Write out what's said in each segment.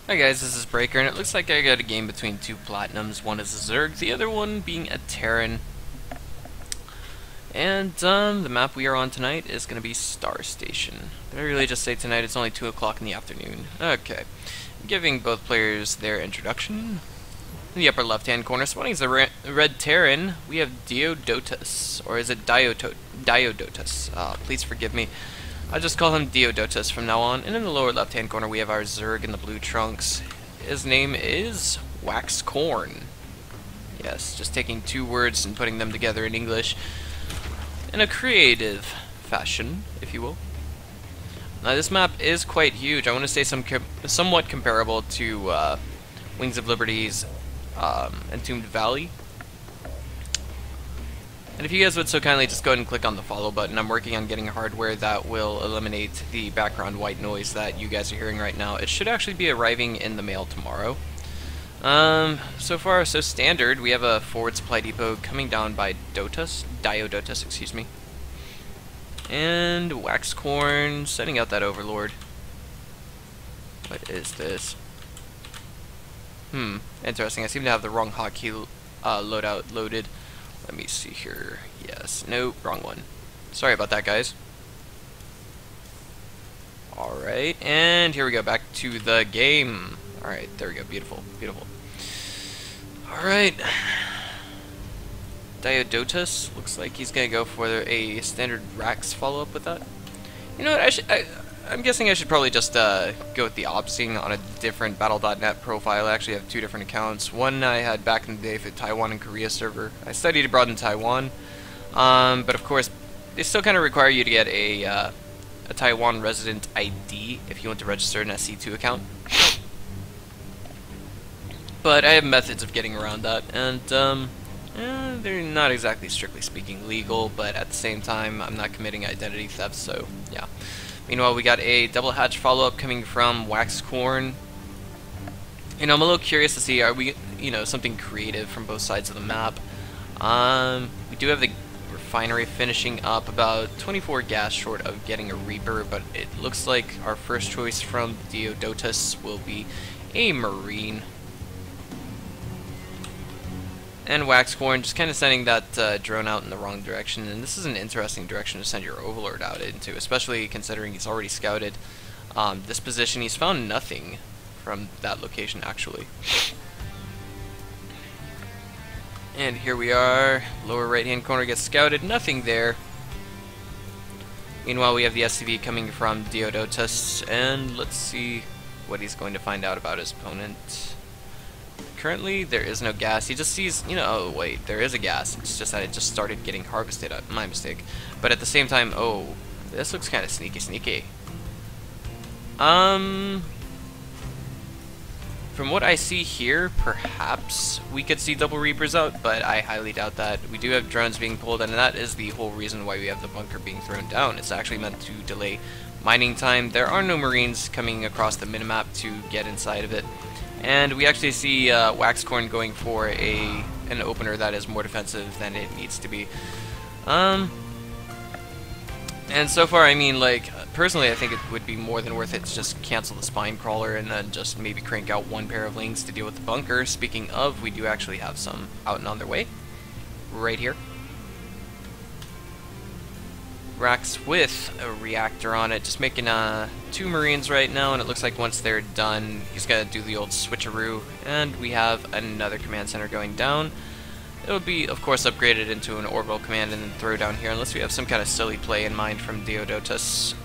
Hi guys, this is Breaker, and it looks like I got a game between two Platinums. One is a Zerg, the other one being a Terran. And the map we are on tonight is going to be Star Station. Did I really just say tonight? It's only 2 o'clock in the afternoon. Okay. Giving both players their introduction. In the upper left-hand corner, spawning is the red Terran. We have Diodotus, or is it Diodotus? Please forgive me. I'll just call him Diodotus from now on. And in the lower left-hand corner, we have our Zerg in the blue trunks. His name is Waxcorn. Yes, just taking two words and putting them together in English in a creative fashion, if you will. Now, this map is quite huge. I want to say somewhat comparable to Wings of Liberty's Entombed Valley. And if you guys would so kindly just go ahead and click on the follow button. I'm working on getting hardware that will eliminate the background white noise that you guys are hearing right now. It should actually be arriving in the mail tomorrow. So far so standard. We have a forward supply depot coming down by Diodotus, excuse me. And Waxcorn setting out that Overlord. What is this? Interesting. I seem to have the wrong hotkey loadout loaded. Let me see here. Yes. Nope. Wrong one. Sorry about that, guys. Alright. And here we go. Back to the game. Alright. There we go. Beautiful. Beautiful. Alright. Diodotus. Looks like he's going to go for a standard Rax follow-up with that. You know what? I'm guessing I should probably just go with the Obsing on a different Battle.net profile. I actually have two different accounts. One I had back in the day for the Taiwan and Korea server. I studied abroad in Taiwan, but of course they still kind of require you to get a Taiwan resident ID if you want to register an SC2 account. But I have methods of getting around that, and they're not exactly strictly speaking legal, but at the same time I'm not committing identity theft, so yeah. Meanwhile, we got a double hatch follow-up coming from Waxcorn. You know, I'm a little curious to see, are we, something creative from both sides of the map. We do have the refinery finishing up, about 24 gas short of getting a Reaper, but it looks like our first choice from Diodotus will be a Marine. And Waxcorn just kind of sending that drone out in the wrong direction, and this is an interesting direction to send your Overlord out into, especially considering he's already scouted this position. He's found nothing from that location, actually. And here we are, lower right-hand corner gets scouted, nothing there. Meanwhile, we have the SCV coming from Diodotus, and let's see what he's going to find out about his opponent. Currently, there is no gas. He just sees, oh wait, there is a gas. It's just that it just started getting harvested. My mistake. But at the same time, oh, this looks kind of sneaky. From what I see here, perhaps we could see double Reapers out, but I highly doubt that. We do have drones being pulled, and that is the whole reason why we have the bunker being thrown down. It's actually meant to delay mining time. There are no Marines coming across the minimap to get inside of it. And we actually see Waxcorn going for an opener that is more defensive than it needs to be. And so far, I mean, like, personally, I think it would be more than worth it to just cancel the Spine Crawler and then just maybe crank out one pair of Lings to deal with the bunker. Speaking of, we do actually have some out and on their way. Right here. Rax with a reactor on it, just making two Marines right now, and it looks like once they're done, he's gonna do the old switcheroo, and we have another command center going down. It will be, of course, upgraded into an orbital command and then throw down here, unless we have some kind of silly play in mind from Diodotus.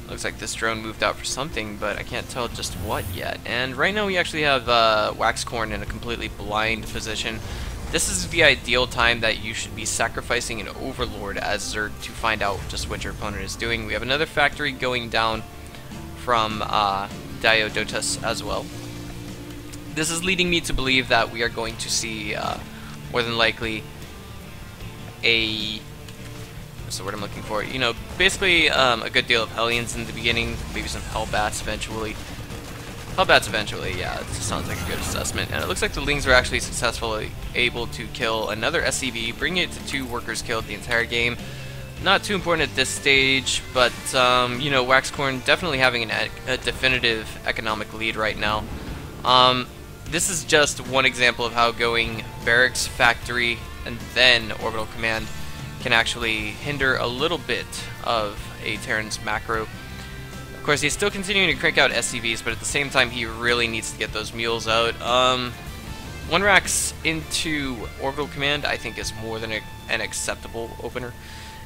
Looks like this drone moved out for something, but I can't tell just what yet. And right now we actually have Waxcorn in a completely blind position. This is the ideal time that you should be sacrificing an Overlord as Zerg to find out just what your opponent is doing. We have another factory going down from Diodotus as well. This is leading me to believe that we are going to see more than likely what's the word I'm looking for? Basically a good deal of Hellions in the beginning, maybe some Hellbats eventually. Hellbats eventually, yeah, it sounds like a good assessment. And it looks like the Lings were actually successfully able to kill another SCV, bringing it to 2 workers killed the entire game. not too important at this stage, but you know, Waxcorn definitely having a definitive economic lead right now. This is just one example of how going barracks, factory, and then orbital command can actually hinder a little bit of a Terran's macro. Of course, he's still continuing to crank out SCVs, but at the same time, he really needs to get those mules out. One racks into orbital command, I think, is more than an acceptable opener.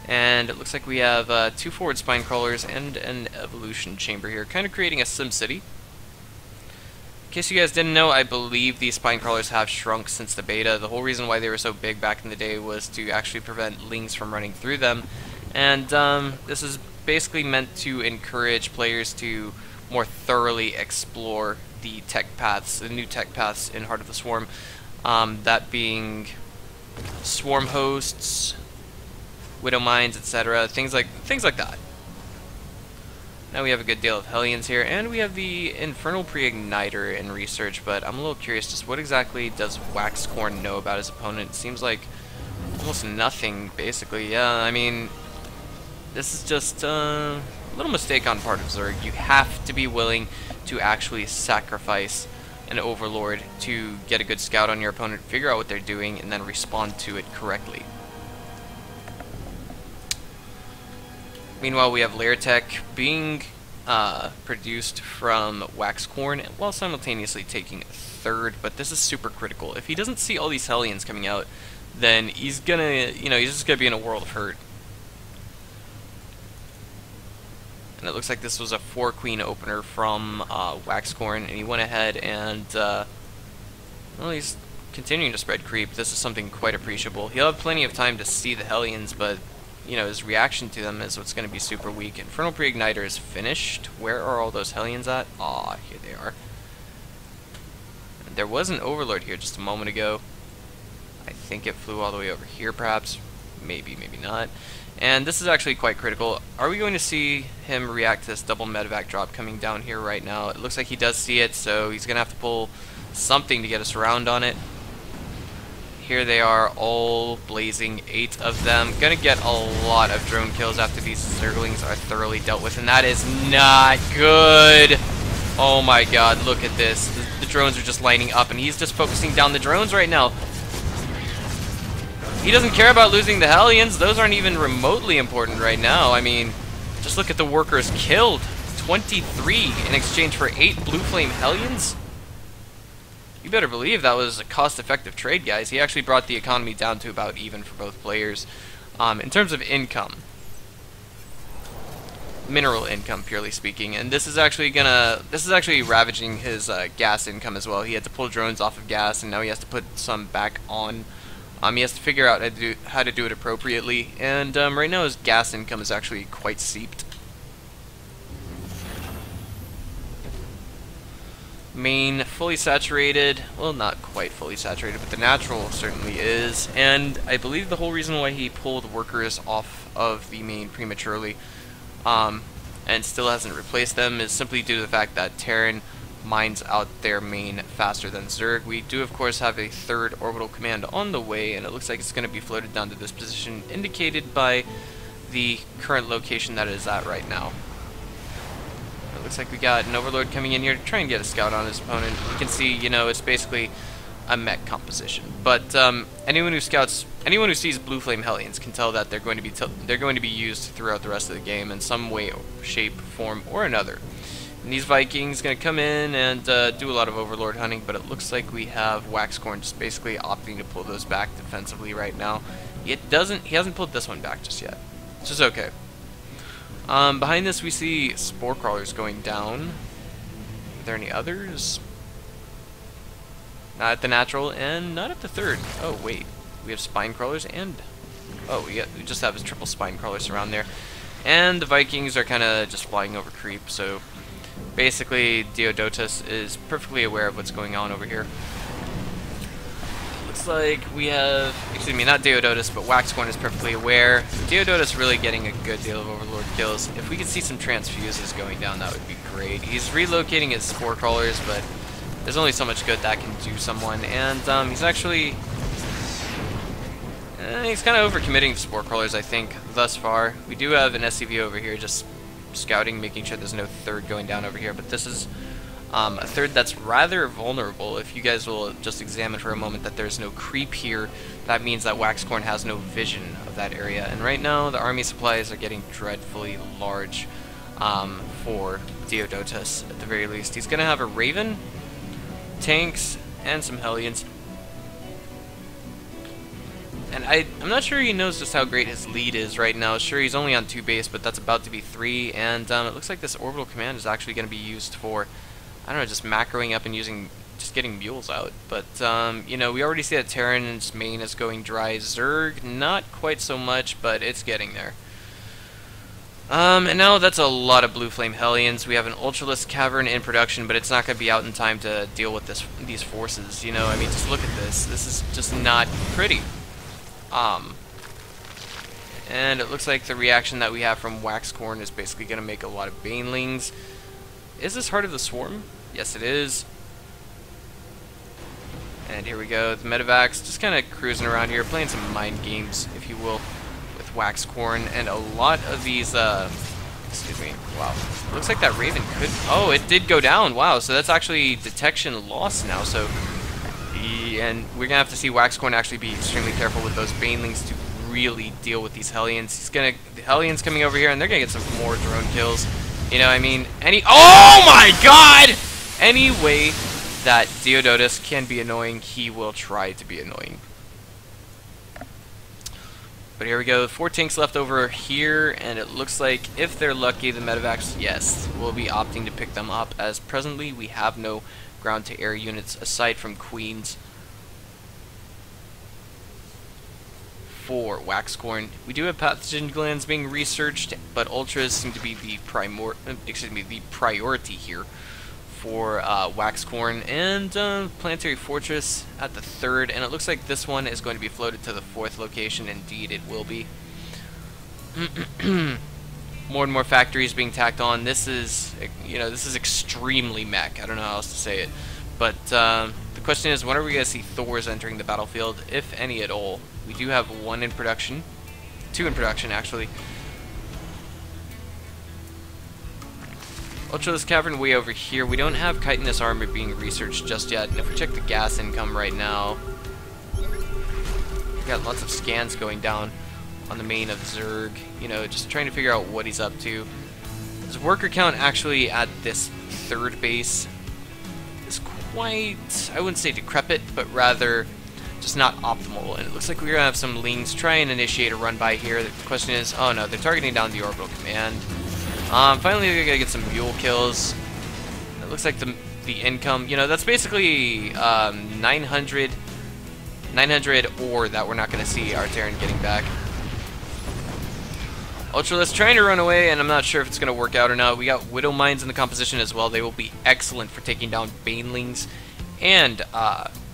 And it looks like we have 2 forward spine crawlers and an evolution chamber here, kind of creating a sim city. In case you guys didn't know, I believe these spine crawlers have shrunk since the beta. The whole reason why they were so big back in the day was to actually prevent lings from running through them. And this is basically meant to encourage players to more thoroughly explore the tech paths, the new tech paths in Heart of the Swarm. That being swarm hosts, widow mines, etc. Things like that. Now we have a good deal of Hellions here, and we have the Infernal Pre-Igniter in research, but I'm a little curious, just what exactly does Waxcorn know about his opponent? It seems like almost nothing, basically. Yeah, I mean, this is just a little mistake on part of Zerg. You have to be willing to actually sacrifice an Overlord to get a good scout on your opponent, figure out what they're doing, and then respond to it correctly. Meanwhile, we have Lair Tech being produced from Waxcorn while simultaneously taking third, but this is super critical. If he doesn't see all these Hellions coming out, then he's gonna, you know, he's just gonna be in a world of hurt. And it looks like this was a 4-queen opener from Waxcorn, and he went ahead and, well, he's continuing to spread creep. This is something quite appreciable. He'll have plenty of time to see the Hellions, but you know, his reaction to them is what's going to be super weak. Infernal Pre-Igniter is finished. Where are all those Hellions at? Ah, here they are. There was an Overlord here just a moment ago. I think it flew all the way over here, perhaps. Maybe, maybe not. And this is actually quite critical. Are we going to see him react to this double medevac drop coming down here right now? It looks like he does see it, so he's going to have to pull something to get us around on it. Here they are, all blazing, 8 of them. Gonna get a lot of drone kills after these Zerglings are thoroughly dealt with, and that is not good. Oh my god, look at this. The drones are just lining up, and he's just focusing down the drones right now. He doesn't care about losing the Hellions. Those aren't even remotely important right now. I mean, just look at the workers killed. 23 in exchange for 8 Blue Flame Hellions. You better believe that was a cost-effective trade, guys. He actually brought the economy down to about even for both players. In terms of income, mineral income, purely speaking, and this is actually ravaging his gas income as well. He had to pull drones off of gas, and now he has to put some back on. He has to figure out how to do it appropriately, and right now his gas income is actually quite seeped. Main fully saturated, well, not quite fully saturated, but the natural certainly is, and I believe the whole reason why he pulled workers off of the main prematurely and still hasn't replaced them is simply due to the fact that Terran mines out their main faster than Zerg. We do of course have a 3rd orbital command on the way, and it looks like it's going to be floated down to this position indicated by the current location that it is at right now. Looks like we got an Overlord coming in here to try and get a scout on his opponent. You can see, you know, it's basically a mech composition. But anyone who sees Blue Flame Hellions can tell that they're going to be used throughout the rest of the game in some way, shape, form, or another. And these Vikings going to come in and do a lot of Overlord hunting, but it looks like we have Waxcorn just basically opting to pull those back defensively right now. He hasn't pulled this one back just yet, which is okay. Behind this we see Spore Crawlers going down. Are there any others? Not at the natural, and not at the 3rd. Oh wait, we have Spine Crawlers and... oh, we just have his triple Spine Crawlers around there. And the Vikings are kind of just flying over creep, so basically Diodotus is perfectly aware of what's going on over here. Looks like we have, excuse me, not Diodotus, but Waxcorn is perfectly aware. Diodotus really getting a good deal of Overlord kills. If we could see some transfuses going down, that would be great. He's relocating his Spore Crawlers, but there's only so much good that can do someone. And he's actually, He's kind of overcommitting to Spore Crawlers, I think, thus far. We do have an SCV over here just scouting, making sure there's no third going down over here, but this is a third that's rather vulnerable. If you guys will just examine for a moment that there's no creep here, that means that Waxcorn has no vision of that area. And right now, the army supplies are getting dreadfully large for Diodotus, at the very least. He's going to have a Raven, tanks, and some Hellions. And I'm not sure he knows just how great his lead is right now. Sure, he's only on 2 base, but that's about to be 3. And it looks like this orbital command is actually going to be used for, I don't know, just macroing up and just getting mules out. But, you know, we already see that Terran's main is going dry. Zerg, not quite so much, but it's getting there. And now that's a lot of Blue Flame Hellions. We have an Ultralisk Cavern in production, but it's not going to be out in time to deal with these forces. You know, I mean, just look at this. This is just not pretty. And it looks like the reaction that we have from Waxcorn is basically going to make a lot of Banelings. Is this Heart of the Swarm? Yes, it is. And here we go. The Medivacs just kind of cruising around here, playing some mind games, if you will, with Waxcorn. And a lot of these, excuse me, wow. Looks like that Raven could, oh, it did go down. Wow, so that's actually detection loss now. So, and we're going to have to see Waxcorn actually be extremely careful with those Banelings to really deal with these Hellions. The Hellions coming over here, and they're going to get some more drone kills. You know, I mean, oh my god! Any way that Diodotus can be annoying, he will try to be annoying. But here we go, 4 tanks left over here, and it looks like if they're lucky, the Medivacs, yes, will be opting to pick them up, as presently we have no ground-to-air units aside from Queens for Waxcorn. We do have pathogen glands being researched, but Ultras seem to be the priority here for Waxcorn. And Planetary Fortress at the 3rd, and it looks like this one is going to be floated to the 4th location. Indeed, it will be. More and more factories being tacked on. This is, you know, this is extremely mech. I don't know how else to say it. But the question is, when are we going to see Thors entering the battlefield, if any at all? We do have 1 in production. 2 in production, actually. Ultralisk Cavern way over here. We don't have chitinous armor being researched just yet. And if we check the gas income right now, we've got lots of scans going down on the main of Zerg, you know, just trying to figure out what he's up to. His worker count actually at this 3rd base is quite, I wouldn't say decrepit, but rather just not optimal. And it looks like we're gonna have some Lings try and initiate a run by here. The question is, oh no, they're targeting down the orbital command. Finally they're gonna get some mule kills. It looks like the income, you know, that's basically 900 ore that we're not gonna see our Terran getting back. Ultralisk trying to run away, and I'm not sure if it's going to work out or not. We got Widow Mines in the composition as well. They will be excellent for taking down Banelings and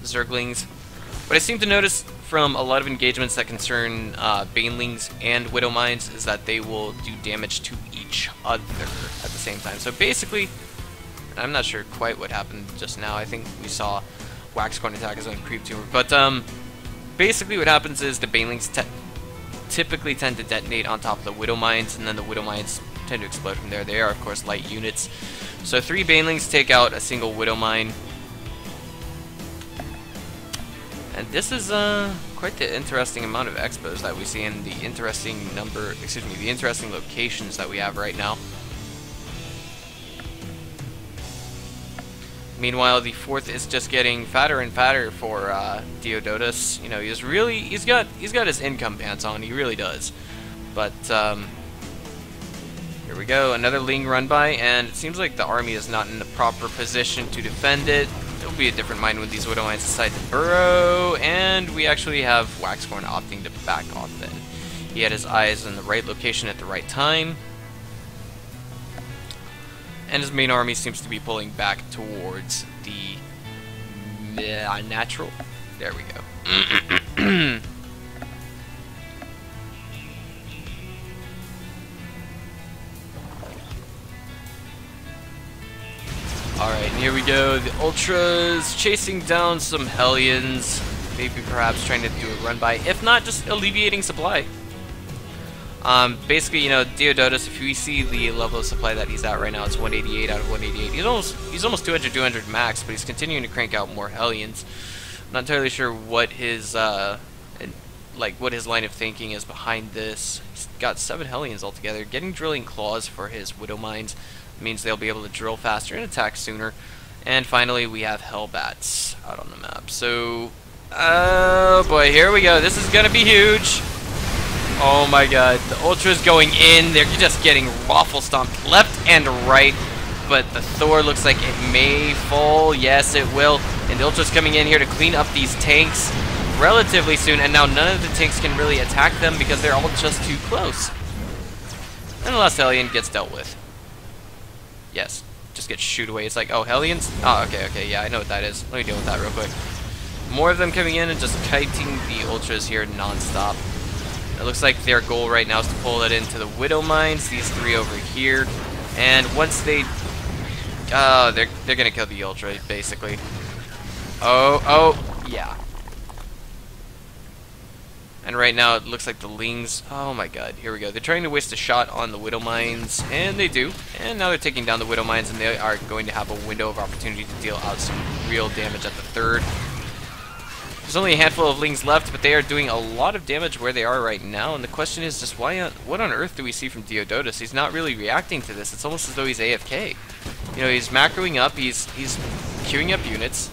Zerglings. What I seem to notice from a lot of engagements that concern Banelings and Widow Mines is that they will do damage to each other at the same time. So basically, I'm not sure quite what happened just now. I think we saw Waxcorn attack his own creep tumor. But basically what happens is the Banelings typically tend to detonate on top of the Widow Mines, and then the Widow Mines tend to explode from there. They are, of course, light units. So 3 Banelings take out a single Widow Mine. And this is quite the interesting amount of expos that we see, in the interesting the interesting locations that we have right now. Meanwhile, the 4th is just getting fatter and fatter for Diodotus. You know, he's got his income pants on. He really does. But here we go, another Ling run by, and it seems like the army is not in the proper position to defend it. It'll be a different mind when these Widow Mines decide to burrow, and we actually have Waxcorn opting to back off. Then he had his eyes in the right location at the right time. And his main army seems to be pulling back towards the natural. There we go. Alright, and here we go. The Ultras chasing down some Hellions. maybe perhaps trying to do a run by, if not just alleviating supply. Basically, you know, Diodotus, if we see the level of supply that he's at right now, it's 188 out of 188. He's almost 200 max, but he's continuing to crank out more Hellions. I'm not entirely sure what his what his line of thinking is behind this. He's got 7 Hellions altogether. Getting drilling claws for his Widow Mines means they'll be able to drill faster and attack sooner. And finally, we have Hellbats out on the map. So, oh boy, here we go. This is gonna be huge. Oh my god, the Ultra's going in. They're just getting waffle stomped left and right. But the Thor looks like it may fall. Yes, it will. And the Ultra's coming in here to clean up these tanks relatively soon. And now none of the tanks can really attack them because they're all just too close. And the last Hellion gets dealt with. Yes, just gets shooed away. It's like, oh, Hellions? Oh, okay, yeah, I know what that is. Let me deal with that real quick. More of them coming in and just kiting the Ultras here non-stop. It looks like their goal right now is to pull it into the Widow Mines, these 3 over here. And once they... they're gonna kill the Ultra, basically. Oh, yeah. And right now it looks like the Lings... Oh my god, here we go. They're trying to waste a shot on the Widow Mines, and they do. And now they're taking down the Widow Mines, and they are going to have a window of opportunity to deal out some real damage at the 3rd. There's only a handful of Lings left, but they are doing a lot of damage where they are right now, and the question is just what on earth do we see from Diodotus? He's not really reacting to this. It's almost as though he's AFK. You know, he's macroing up, he's queuing up units,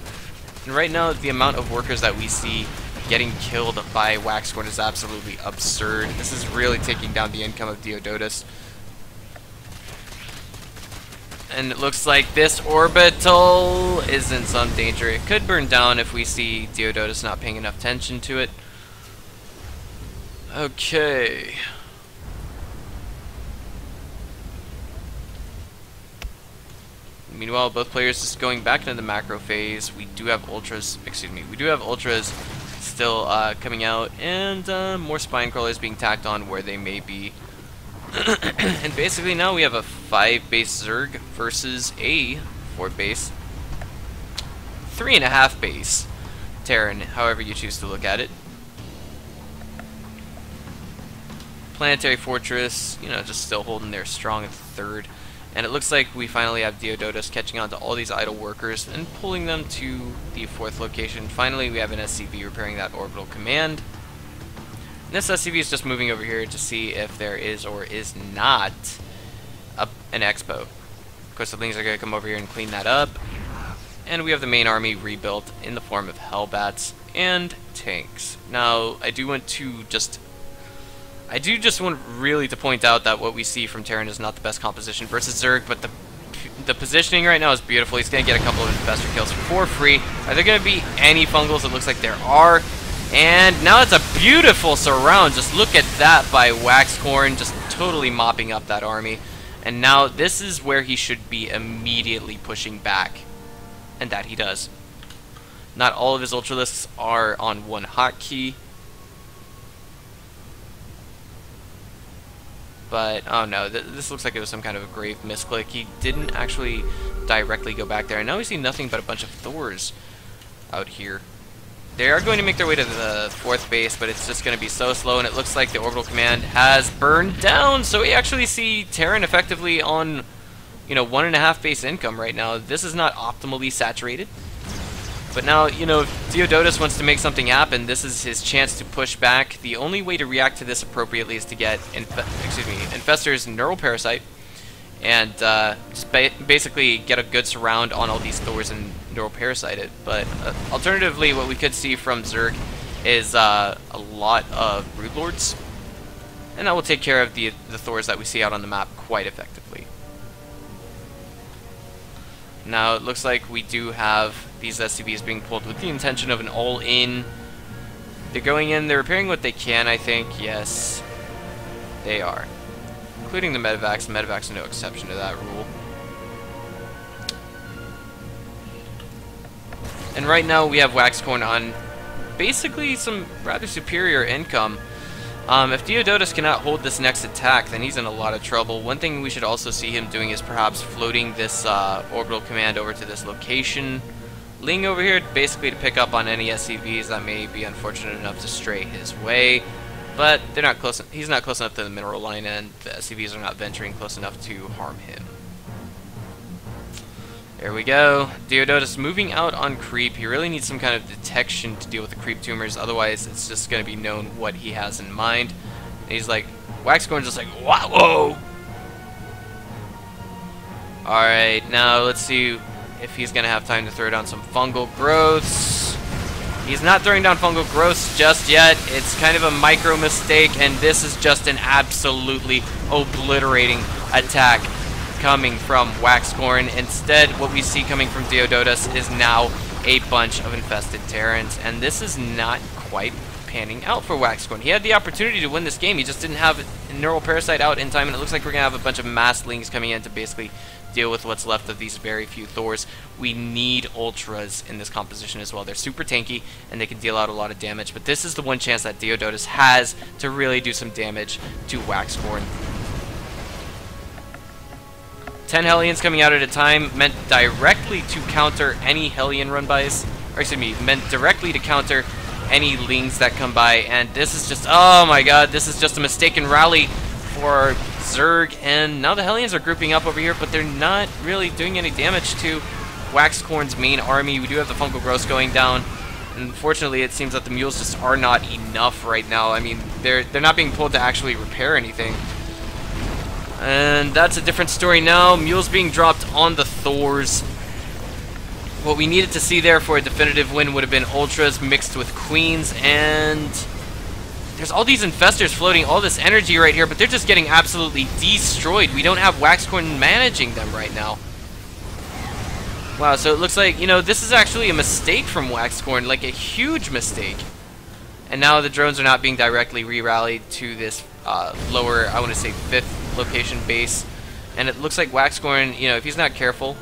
and right now the amount of workers that we see getting killed by Waxcorn is absolutely absurd. This is really taking down the income of Diodotus. And it looks like this orbital is in some danger. It could burn down if we see Diodotus not paying enough attention to it. Okay. Meanwhile, both players just going back into the macro phase. We do have Ultras, still coming out, and more Spine Crawlers being tacked on where they may be. And basically now we have a 5-base Zerg versus a 4-base, 3.5-base Terran, however you choose to look at it. Planetary Fortress, you know, just still holding there strong at the 3rd. And it looks like we finally have Diodotus catching on to all these idle workers and pulling them to the 4th location. Finally, we have an SCV repairing that orbital command. This SCV is just moving over here to see if there is or is not an expo. Of course, the Lings are going to come over here and clean that up. And we have the main army rebuilt in the form of Hellbats and tanks. Now, I do just want really to point out that what we see from Terran is not the best composition versus Zerg, but the positioning right now is beautiful. He's going to get a couple of infestor kills for free. Are there going to be any fungals? It looks like there are. And now it's a beautiful surround. Just look at that by Waxcorn, just totally mopping up that army. And now this is where he should be immediately pushing back. And that he does. Not all of his Ultralisks are on one hotkey. But, oh no, this looks like it was some kind of a grave misclick. He didn't actually directly go back there. And now we see nothing but a bunch of Thors out here. They are going to make their way to the 4th base, but it's just going to be so slow, and it looks like the orbital command has burned down. So we actually see Terran effectively on, you know, 1.5 base income right now. This is not optimally saturated. But now, you know, if Diodotus wants to make something happen, this is his chance to push back. The only way to react to this appropriately is to get, Infestor's Neural Parasite, and just basically get a good surround on all these Thors and Neural Parasite it. But alternatively, what we could see from Zerg is a lot of Broodlords, and that will take care of the Thors that we see out on the map quite effectively. Now, it looks like we do have these SCVs being pulled with the intention of an all-in. They're going in, they're repairing what they can, I think. Yes, they are. Including the Medivacs. The Medivacs are no exception to that rule. And right now we have Waxcorn on basically some rather superior income. If Diodotus cannot hold this next attack, then he's in a lot of trouble. One thing we should also see him doing is perhaps floating this orbital command over to this location Ling over here basically to pick up on any SCVs that may be unfortunate enough to stray his way. But they're not close. He's not close enough to the mineral line, and the SCVs are not venturing close enough to harm him. There we go. Diodotus moving out on creep. He really needs some kind of detection to deal with the creep tumors, otherwise it's just going to be known what he has in mind. And he's like, Waxcorn's just like, whoa! Alright, now let's see if he's going to have time to throw down some fungal growths. He's not throwing down fungal growths just yet. It's kind of a micro mistake, and this is just an absolutely obliterating attack coming from Waxcorn. Instead, what we see coming from Diodotus is now a bunch of infested Terrans, and this is not quite panning out for Waxcorn. He had the opportunity to win this game, he just didn't have a Neural Parasite out in time, and it looks like we're going to have a bunch of mass Lings coming in to basically deal with what's left of these very few Thors. We need Ultras in this composition as well. They're super tanky, and they can deal out a lot of damage, but this is the one chance that Diodotus has to really do some damage to Waxcorn. 10 Hellions coming out at a time, meant directly to counter any Hellion run-bys, or excuse me, meant directly to counter any Lings that come by, and this is just, oh my god, this is just a mistaken rally for Zerg, and now the Hellions are grouping up over here, but they're not really doing any damage to Waxcorn's main army. We do have the Fungal Growths going down. Unfortunately, it seems that the Mules just are not enough right now. I mean, they're not being pulled to actually repair anything. And that's a different story now. Mules being dropped on the Thors. What we needed to see there for a definitive win would have been Ultras mixed with Queens, and there's all these Infestors floating all this energy right here, but they're just getting absolutely destroyed. We don't have Waxcorn managing them right now. Wow, so it looks like, you know, this is actually a mistake from Waxcorn, like a huge mistake. And now the drones are not being directly re-rallied to this lower, I want to say 5th location base, and it looks like Waxcorn, you know, if he's not careful,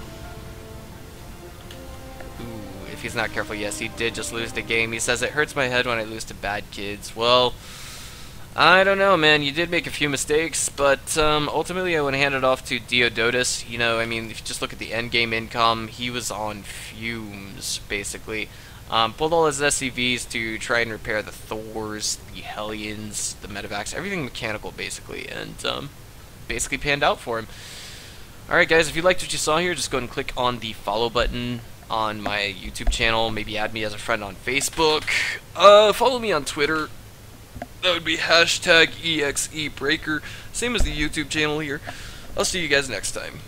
if he's not careful, yes, he did just lose the game. He says, it hurts my head when I lose to bad kids. Well, I don't know, man, you did make a few mistakes, but ultimately I want to hand it off to Diodotus. You know, I mean, if you just look at the end game income, he was on fumes, basically. Pulled all his SCVs to try and repair the Thors, the Hellions, the Medivacs, everything mechanical, basically, and basically panned out for him. Alright guys, if you liked what you saw here, just go ahead and click on the follow button on my YouTube channel, maybe add me as a friend on Facebook, follow me on Twitter, that would be #EXEBreaker, same as the YouTube channel here. I'll see you guys next time.